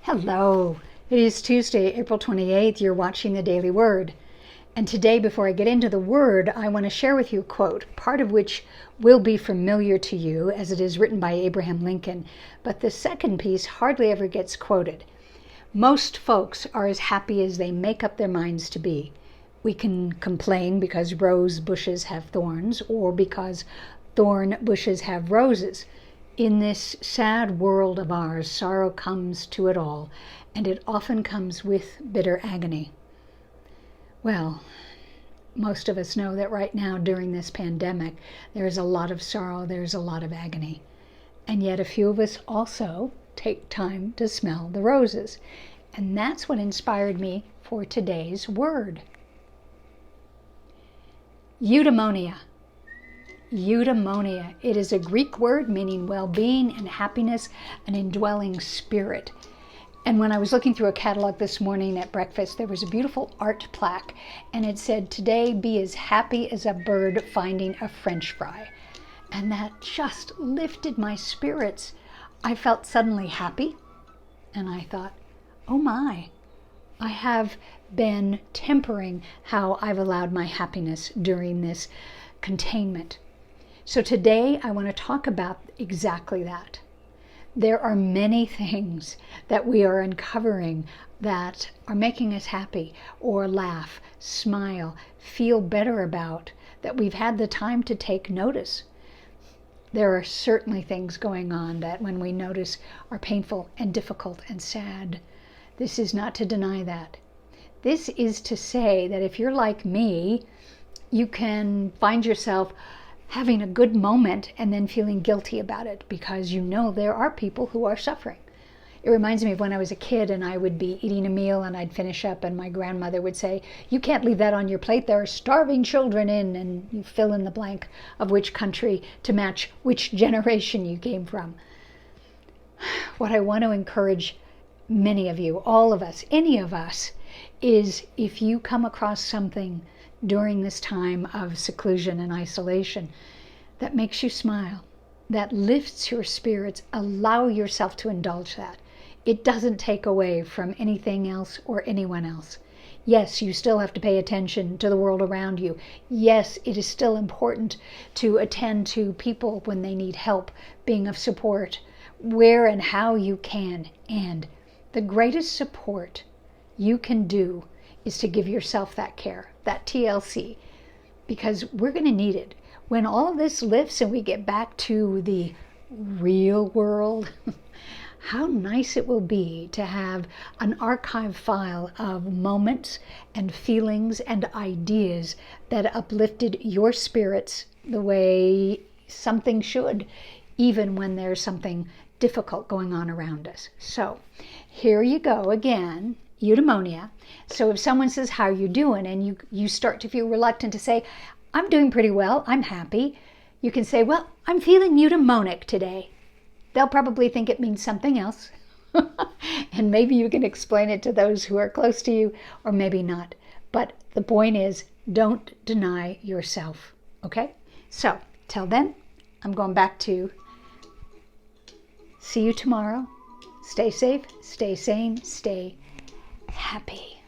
Hello. It is Tuesday, April 28th. You're watching the Daily Word. And today, before I get into the Word, I want to share with you a quote, part of which will be familiar to you as it is written by Abraham Lincoln, but the second piece hardly ever gets quoted. Most folks are as happy as they make up their minds to be. We can complain because rose bushes have thorns or because thorn bushes have roses. In this sad world of ours, sorrow comes to it all, and it often comes with bitter agony. Well, most of us know that right now during this pandemic, there is a lot of sorrow, there's a lot of agony. And yet a few of us also take time to smell the roses. And that's what inspired me for today's word. Eudamonia. Eudamonia. It is a Greek word meaning well-being and happiness, an indwelling spirit. And when I was looking through a catalog this morning at breakfast, there was a beautiful art plaque, and it said, "Today be as happy as a bird finding a French fry." And that just lifted my spirits. I felt suddenly happy, and I thought, oh my, I have been tempering how I've allowed my happiness during this containment. So today I want to talk about exactly that. There are many things that we are uncovering that are making us happy or laugh, smile, feel better about, that we've had the time to take notice. There are certainly things going on that when we notice are painful and difficult and sad. This is not to deny that. This is to say that if you're like me, you can find yourself having a good moment and then feeling guilty about it because you know there are people who are suffering. It reminds me of when I was a kid and I would be eating a meal and I'd finish up and my grandmother would say, "You can't leave that on your plate. There are starving children in," and you fill in the blank of which country to match which generation you came from. What I want to encourage many of you, all of us, any of us, is if you come across something during this time of seclusion and isolation that makes you smile, that lifts your spirits, allow yourself to indulge that. It doesn't take away from anything else or anyone else. Yes, you still have to pay attention to the world around you. Yes, it is still important to attend to people when they need help, being of support, where and how you can. And the greatest support you can do is to give yourself that care, that TLC, because we're going to need it. When all of this lifts and we get back to the real world, how nice it will be to have an archive file of moments and feelings and ideas that uplifted your spirits the way something should, even when there's something difficult going on around us. So here you go again. Eudamonia. So if someone says, "How are you doing?" and you start to feel reluctant to say, "I'm doing pretty well, I'm happy," you can say, "Well, I'm feeling eudaimonic today." They'll probably think it means something else. And maybe you can explain it to those who are close to you, or maybe not. But the point is, don't deny yourself. Okay? So till then, I'm going back to see you tomorrow. Stay safe, stay sane, stay happy.